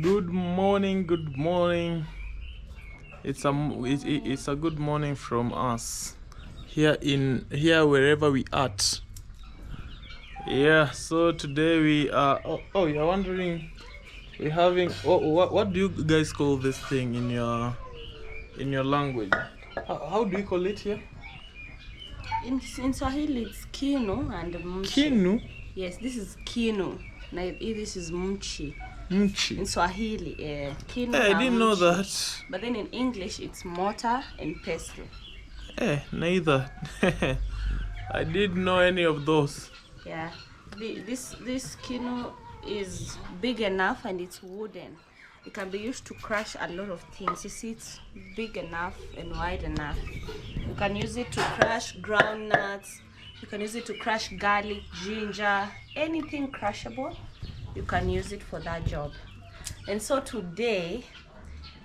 Good morning, good morning. It's a good morning from us here wherever we at. Yeah, so today we are you're wondering, we're having what do you guys call this thing in your language? How do you call it here? In Swahili, it's kinu and mchi. Kinu? Yes, this is kinu. This is mchi. Mchi. In Swahili, kinu. I didn't know that. But then in English, it's mortar and pestle. Neither. I didn't know any of those. Yeah, this kinu is big enough and it's wooden. It can be used to crush a lot of things. You see, it's big enough and wide enough. You can use it to crush groundnuts. You can use it to crush garlic, ginger, anything crushable. You can use it for that job. And so today,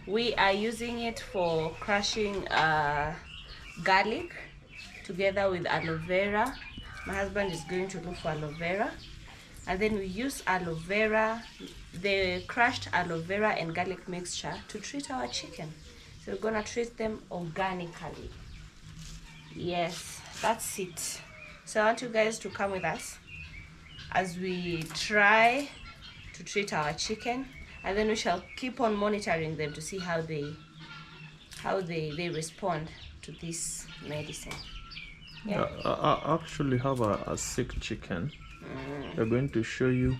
we are using it for crushing garlic together with aloe vera. My husband is going to look for aloe vera. And then we use aloe vera, the crushed aloe vera and garlic mixture to treat our chicken. So we're gonna treat them organically. Yes, that's it. So I want you guys to come with us as we try to treat our chicken, and then we shall keep on monitoring them to see how they respond to this medicine. Yeah. I actually have a sick chicken. We're going to show you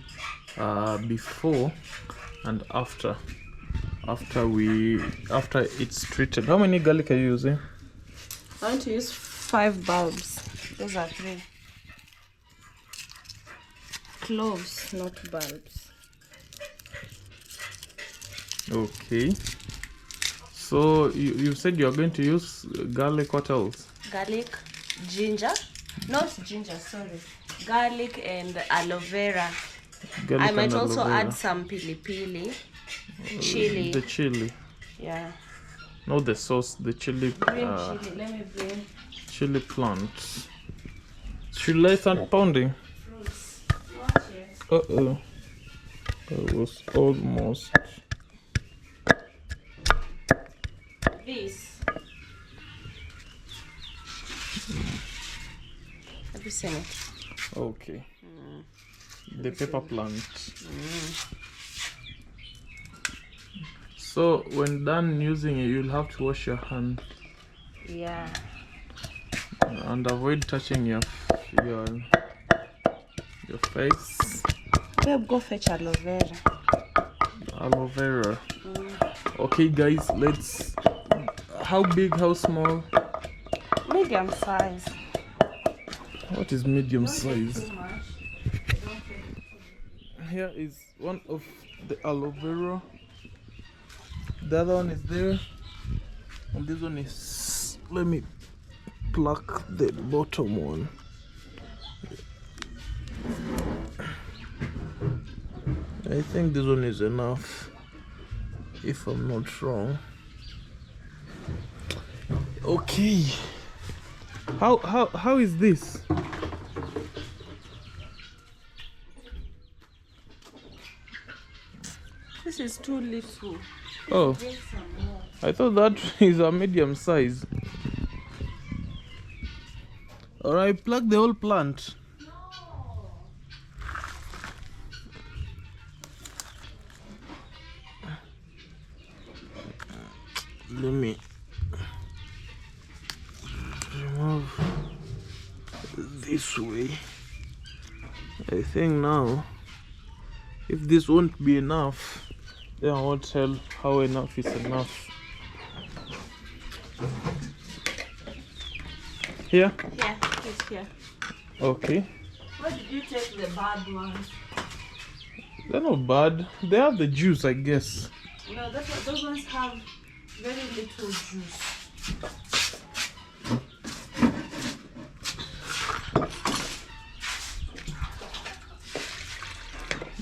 before and after it's treated. How many garlic are you using? I want to use 5 bulbs. Those are 3 cloves, not bulbs. Okay. So you said you're going to use garlic. What else? Garlic, ginger, not ginger, sorry. Garlic and aloe vera. Garlic I might and also aloe vera. add some pili, chili. The chili. Yeah. Not the sauce, the chili. Green chili. Let me bring Chili plant. Should I start pounding? fruits. Not yet. Uh-oh. It was almost. This. Have you seen it? Okay. The pepper plant. So when done using it, you'll have to wash your hand Yeah. and avoid touching your face. Babe, go fetch aloe vera. Aloe vera. Okay, guys, let's. How big? How small? Medium size. What is medium Don't take size? too much. Here is one of the aloe vera. The other one is there, and this one is. Let me pluck the bottom one. I think this one is enough, if I'm not wrong. Okay. How is this? This is too little. Oh, Bring some more. I thought that is a medium size. Alright, plug the whole plant. Let me remove this way. I think now, if this won't be enough, then I won't tell how enough is enough. Here? Yeah, it's here. Okay. Where did you take the bad ones? They're not bad. They have the juice, I guess. No, those ones have very little juice.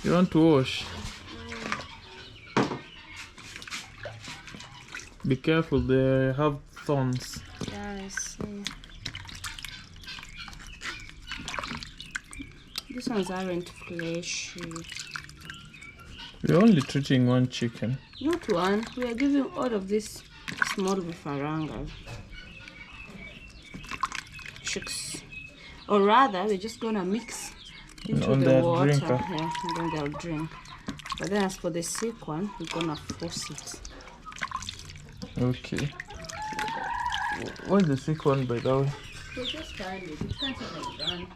You want to wash? Be careful, they have thorns. Yeah, I see. These ones aren't fleshy. We're only treating one chicken. Not one. We are giving all of this small vifaranga chicks. Or rather, we're just gonna mix into the water. Yeah, and then they'll drink. But then as for the sick one, we're gonna force it. Okay. What's the sick one, by the way? So just find it. It can't even run.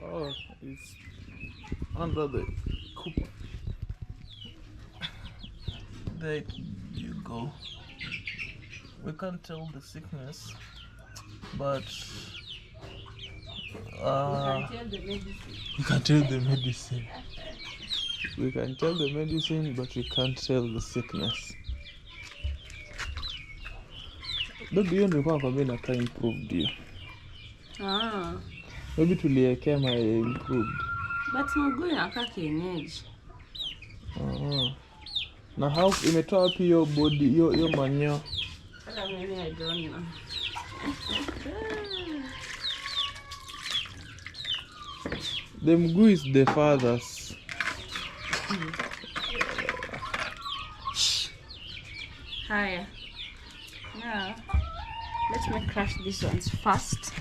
Oh, it's under the coop. There you go. We can't tell the sickness, but we can tell the medicine. We can tell the medicine, but we can't tell the sickness. Maybe you nilikuwa kwambia inakaa improved hiyo. Maybe tuliwekea my improved. But mguu inakaa kienyeji. Na how imetoa wapi hiyo body hiyo manyo? Hata mimi I don't know. The mguu is the father's. Higher. Now, let me crush these ones first.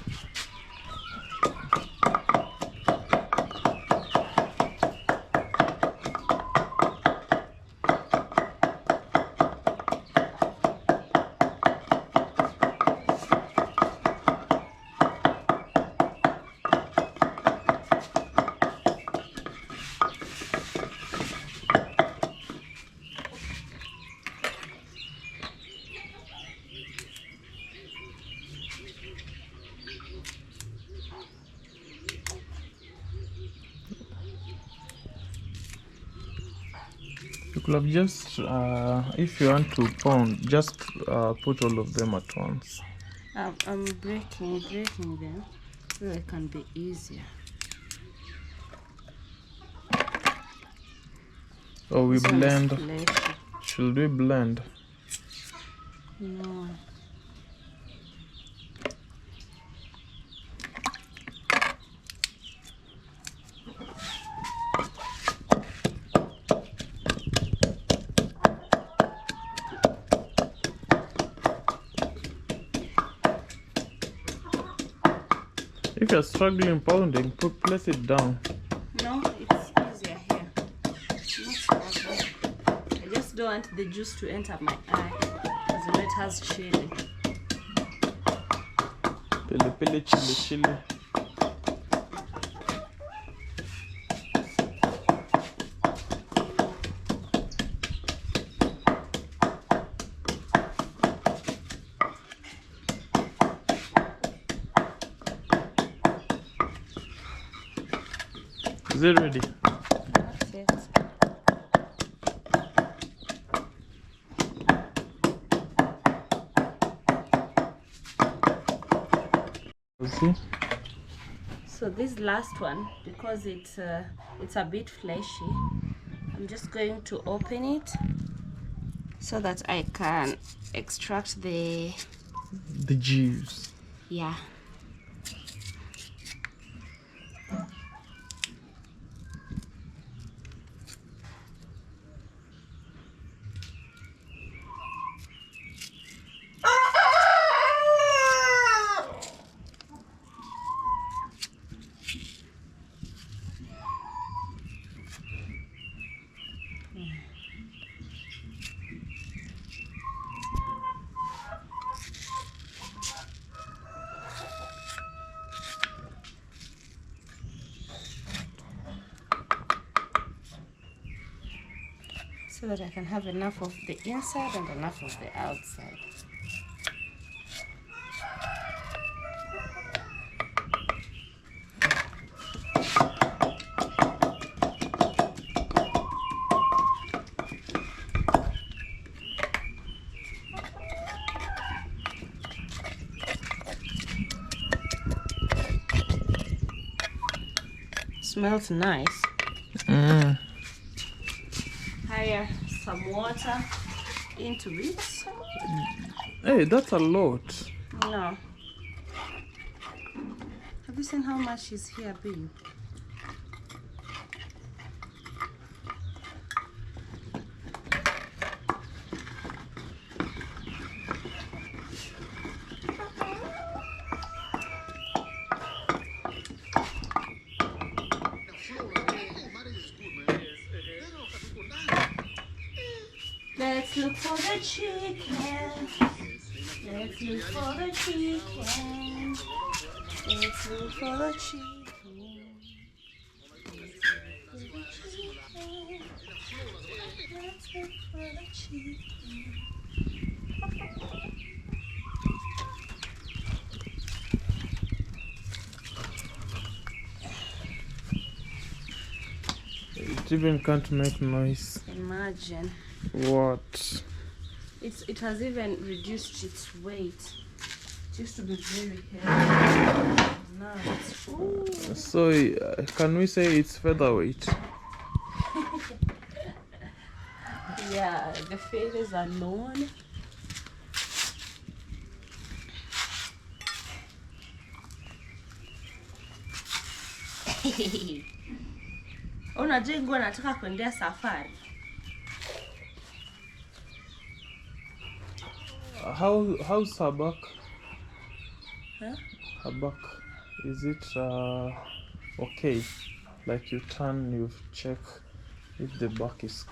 You could have just, if you want to pound, just put all of them at once. I'm breaking them so it can be easier. Oh, we blend. Should we blend? No. If you're struggling pounding, place it down. No, it's easier here. Not so bad. I just don't want the juice to enter my eye because the red has chili. Pili, chili. Is it ready? That's it. See? So this last one, because it's a bit fleshy, I'm just going to open it so that I can extract the juice. Yeah. So that I can have enough of the inside and enough of the outside. Smells nice. Hire some water into it. Hey, that's a lot. No. Have you seen how much is here, babe? Let's look for the chicken. Let's look for the chicken. Let's look for the chicken. Let's look for the chicken. It even can't make noise. Imagine. What? It has even reduced its weight. It used to be very heavy. Now it's So can we say it's featherweight? yeah, the feathers are known. Unajua nguo nataka kuendea safari. How's her back? Huh? Her back, is it okay? Like you turn, you check if the back is.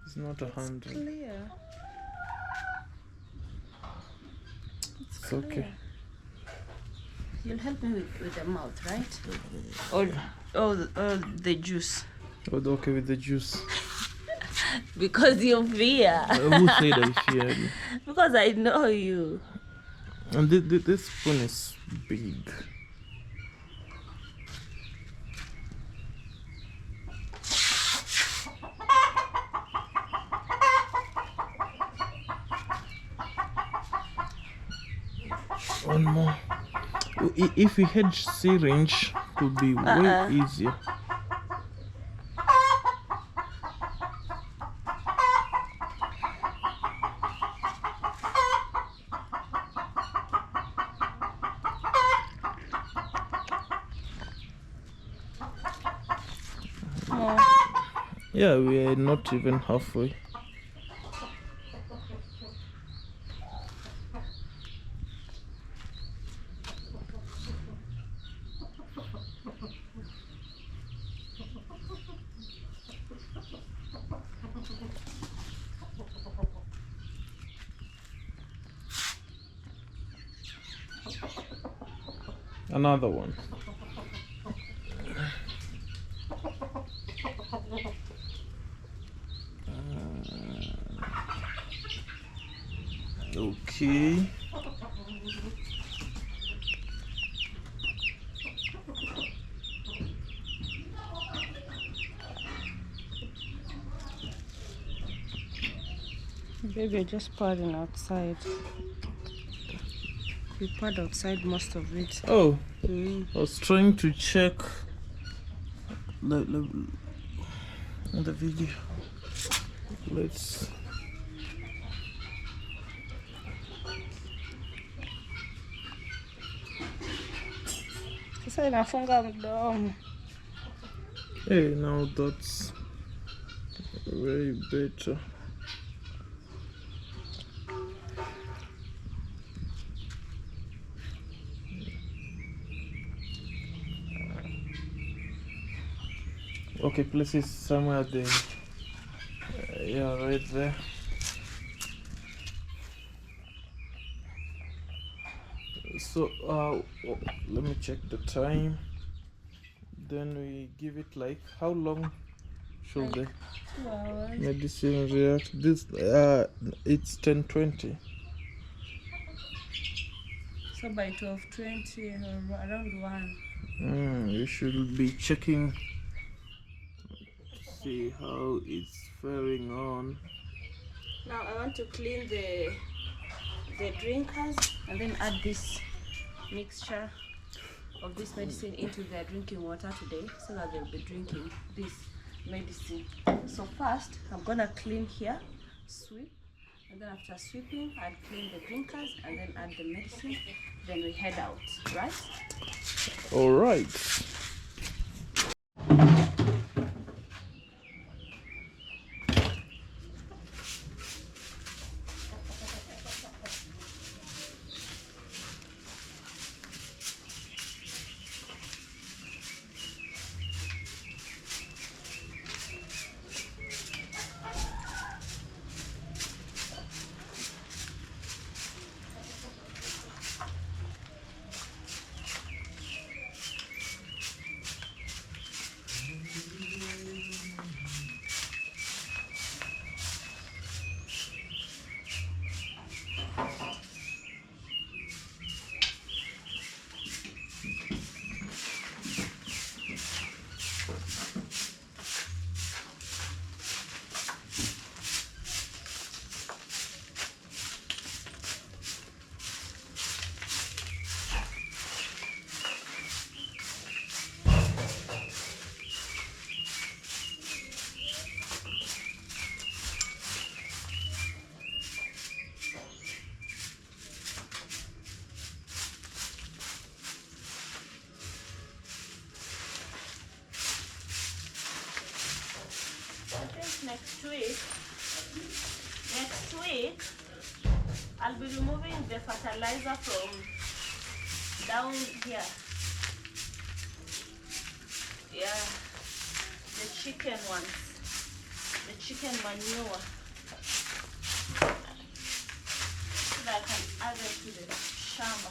It's not 100. Clear. It's okay. You'll help me with the mouth, right? Or the juice. Okay with the juice. Because you fear. Who said I feared? Because I know you. And this spoon is big. One more. If we had syringe, it would be way easier. Yeah, we are not even halfway. Another one. Okay. Baby, you're just pouring outside. We poured outside most of it. Oh, I was trying to check the video. Let's. Sasa inafunga mdomo. Hey, now that's very better. Okay, places somewhere there. Yeah, right there. So let me check the time. Then we give it like how long should the 2 hours. medicine react? This it's 10:20. So by 12:20 or around 1. You should be checking to see how it's faring on. Now I want to clean the drinkers and then add this mixture of this medicine into their drinking water today so that they'll be drinking this medicine. So first I'm gonna clean here, sweep, and then after sweeping I'll clean the drinkers and then add the medicine, then we head out, right? All right. I'll be removing the fertilizer from down here. Yeah, the chicken ones, the chicken manure, so that I can add it to the shamba.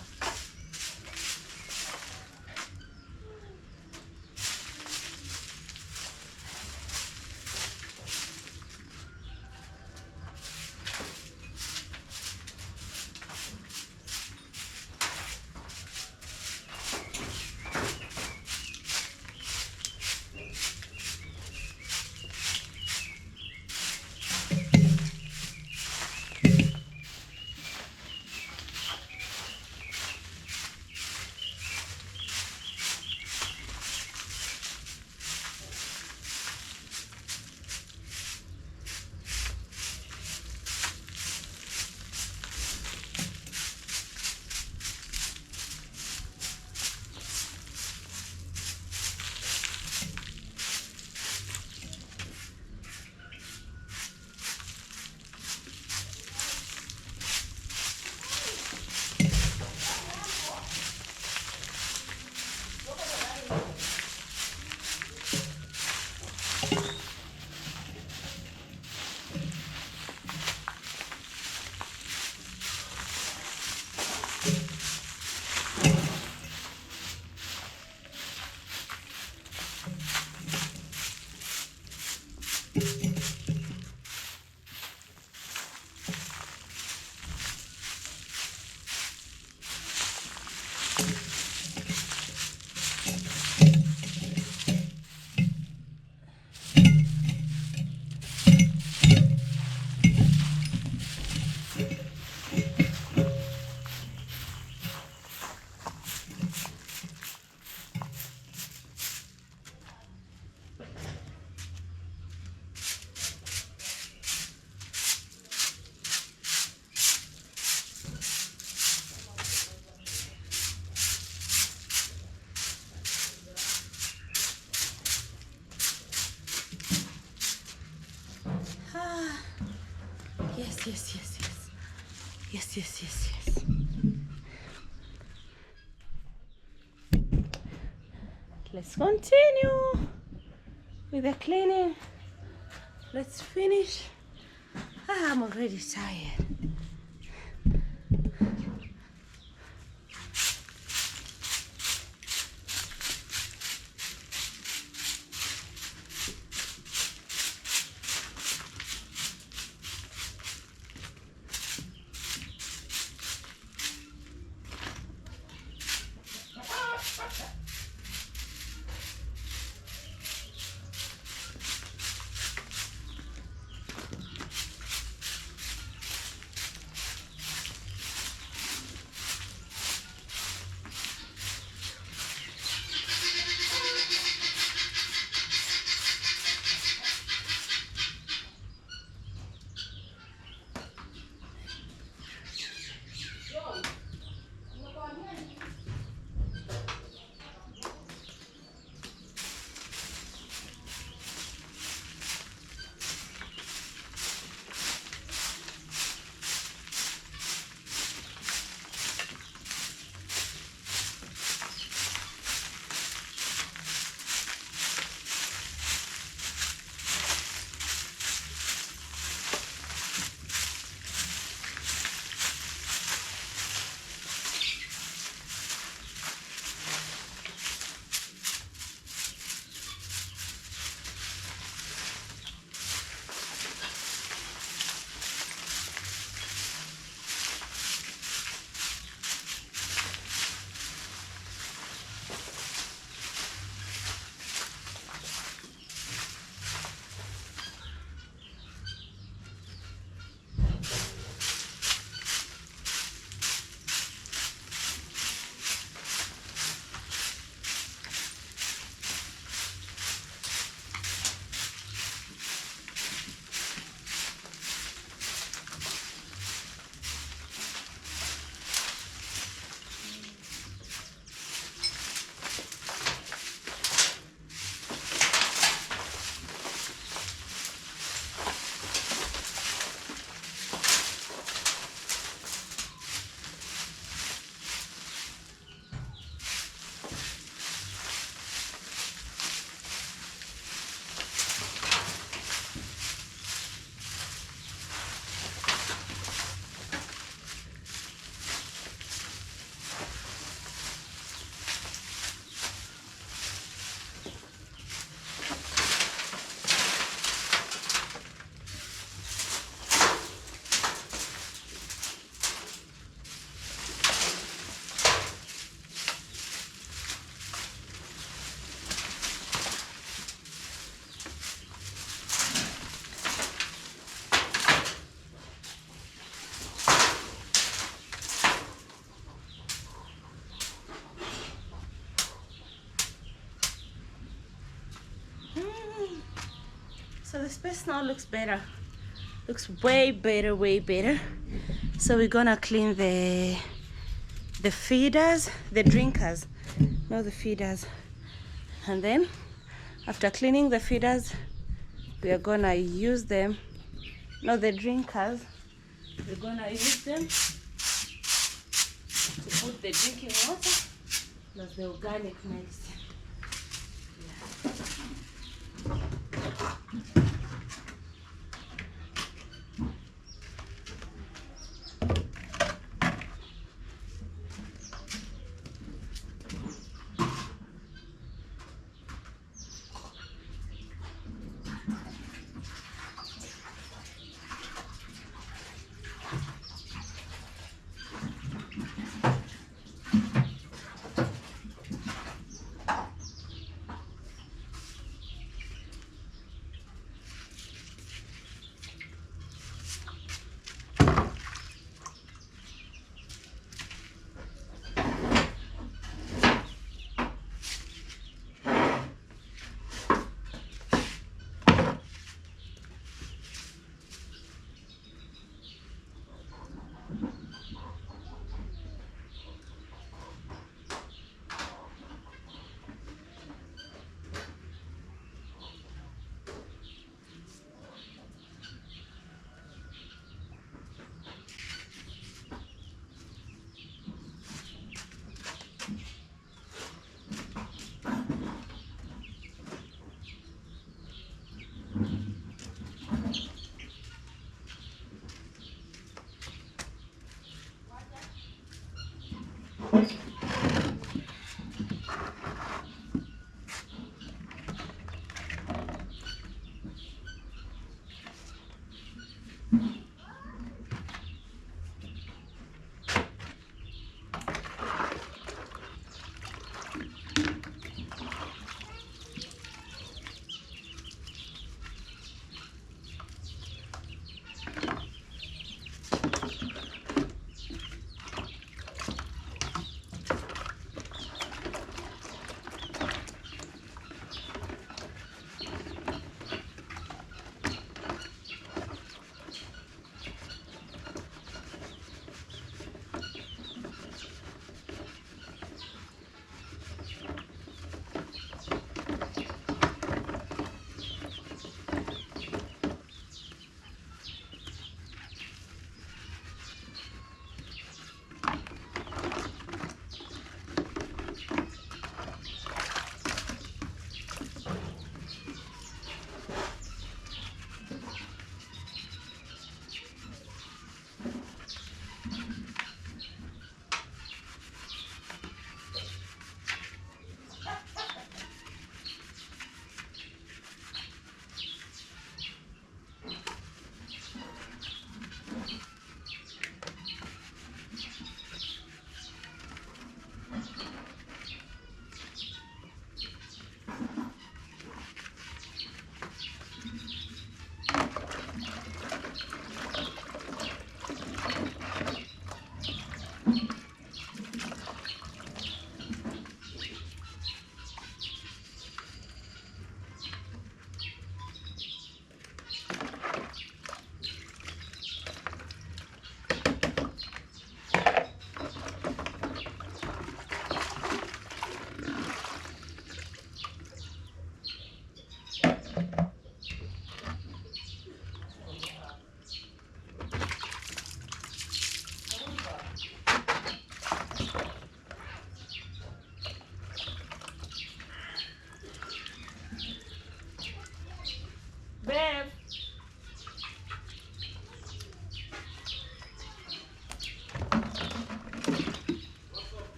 Yes. Let's continue with the cleaning. Let's finish. I'm already tired. space now looks better. Looks way better, way better. So we're gonna clean the feeders, the drinkers, not the feeders. And then after cleaning the feeders, we are gonna use them, not the drinkers, we're gonna use them to put the drinking water plus the organic medicine.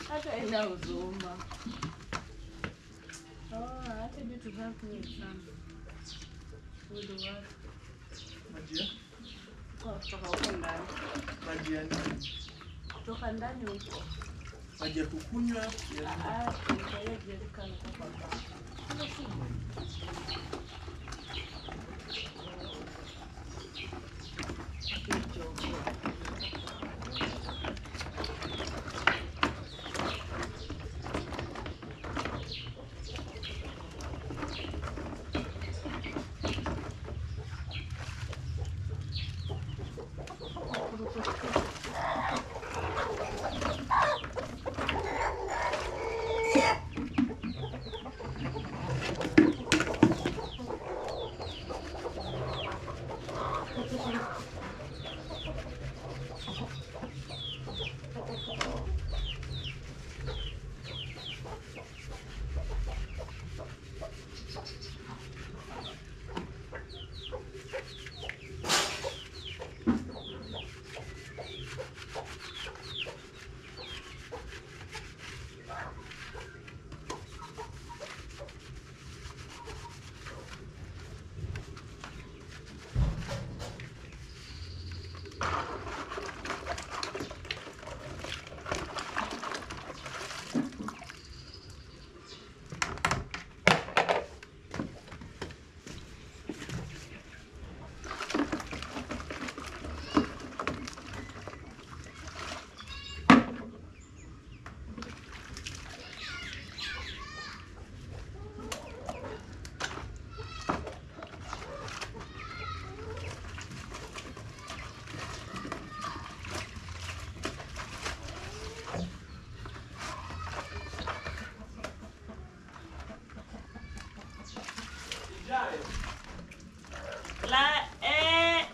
Hata ina uzuma. Hata vitu vyako sana. Udo wako. Majia? Kutoka huko ndani. Majia nini? Kutoka ndani huko. Maji ya kukunywa. Kwa hiyo jerika ni kwa baba.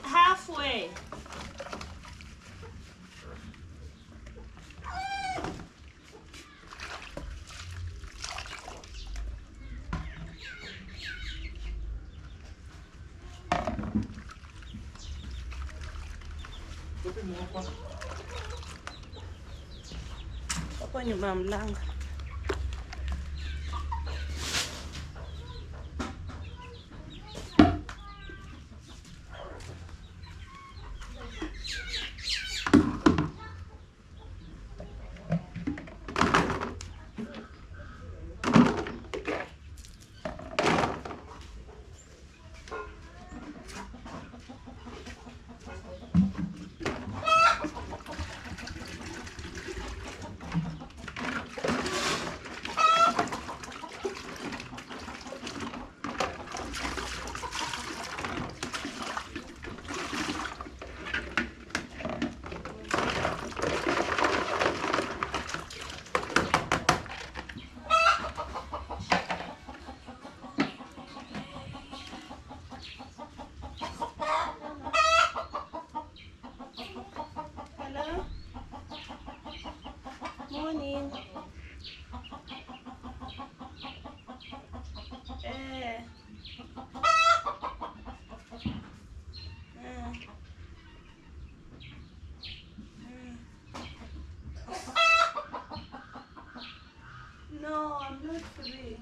Halfway. Hapo nyuma ya mlango. Morning. No, I'm not free.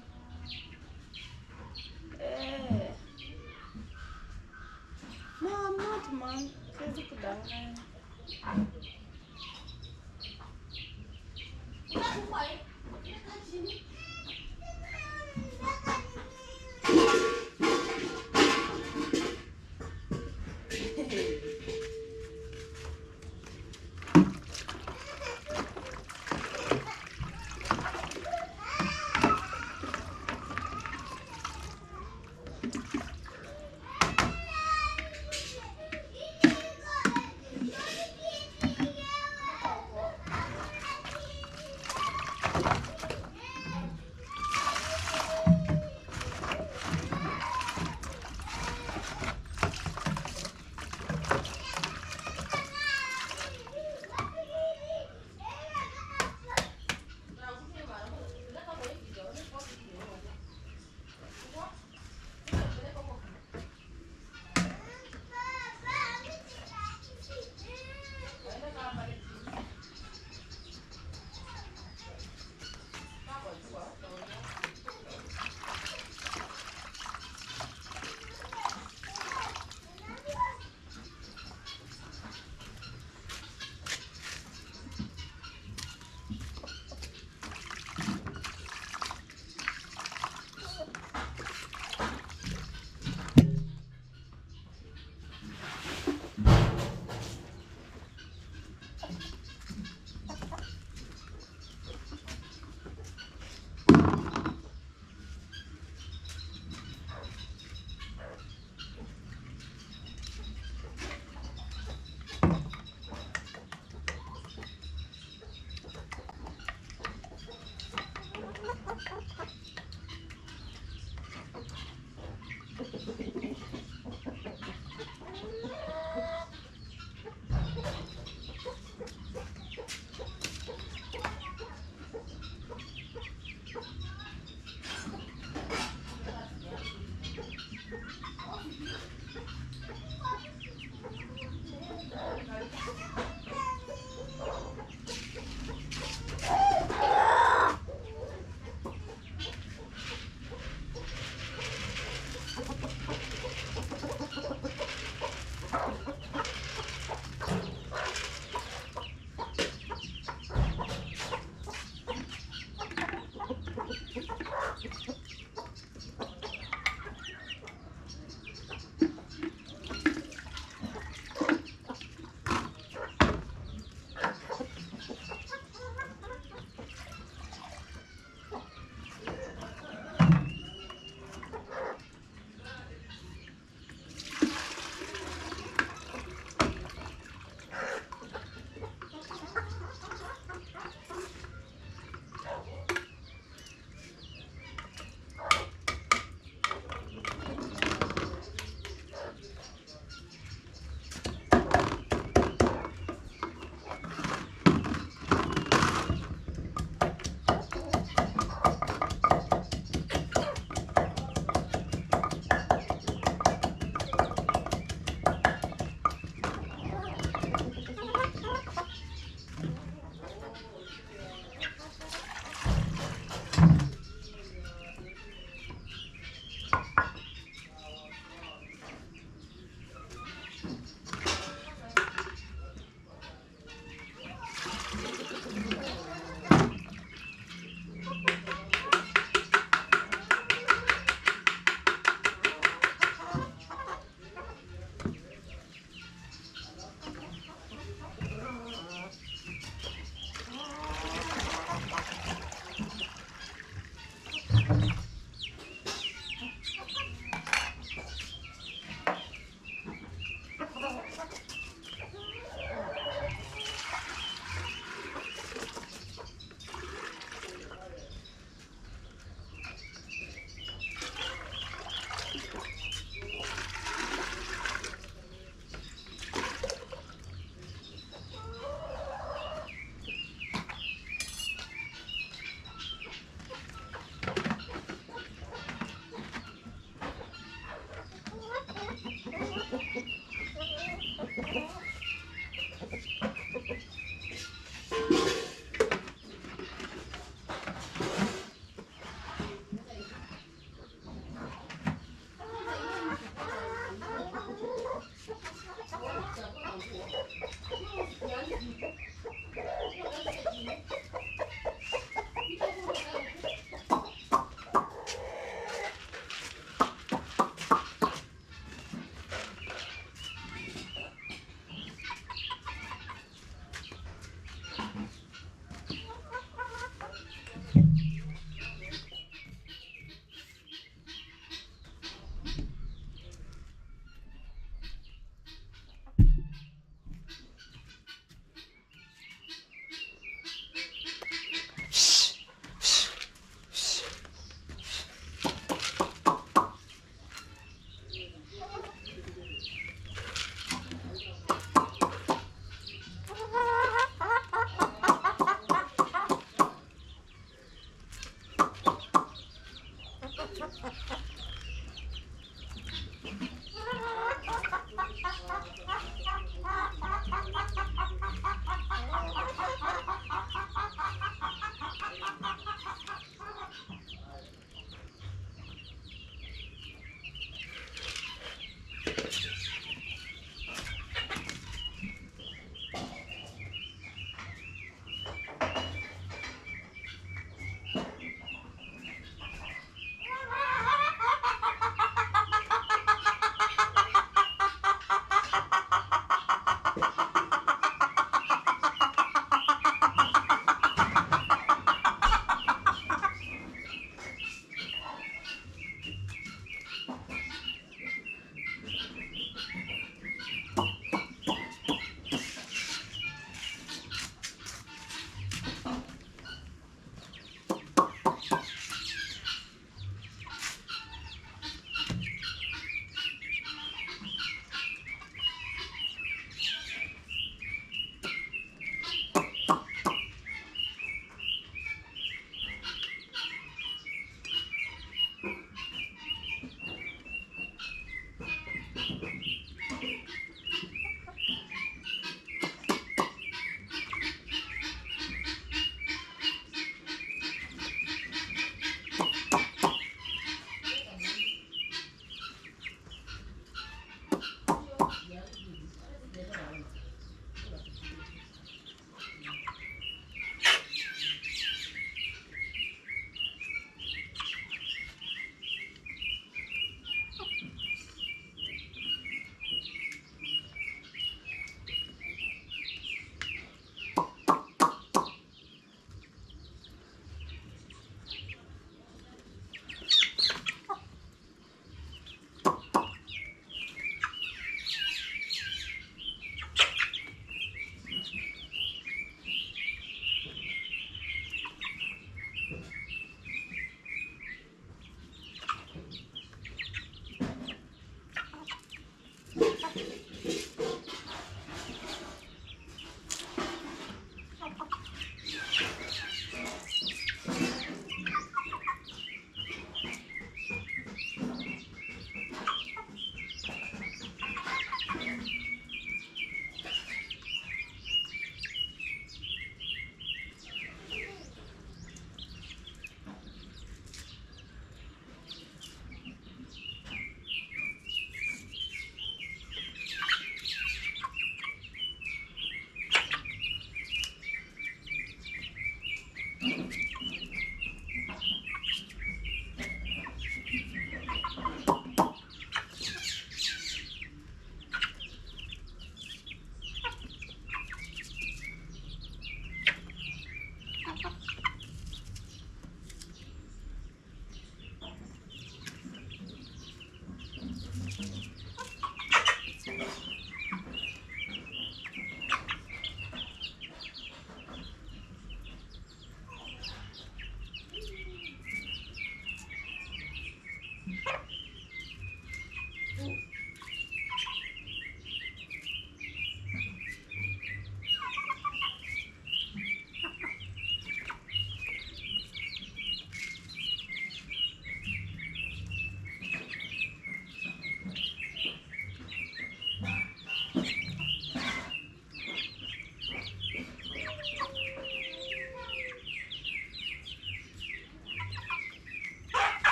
No, I'm not, Mom. Siwezi kudanganya.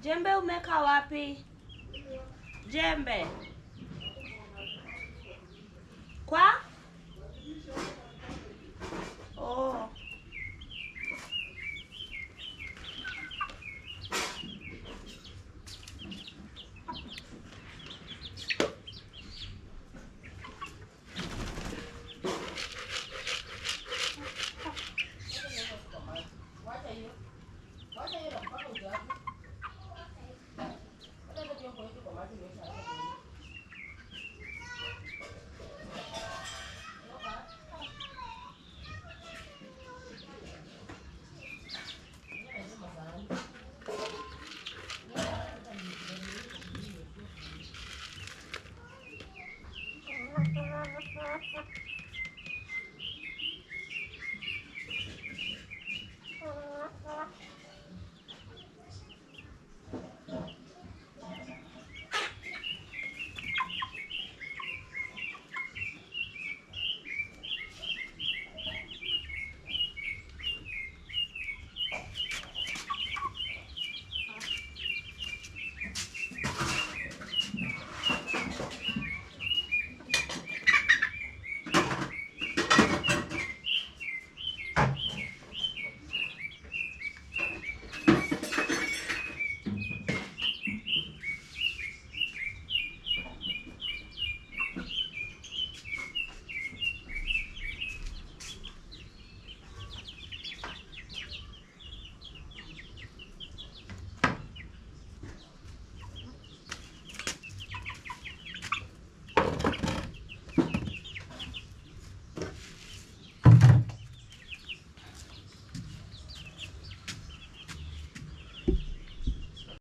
Jembe umeka wapi? Jembe. Kwa? Oh.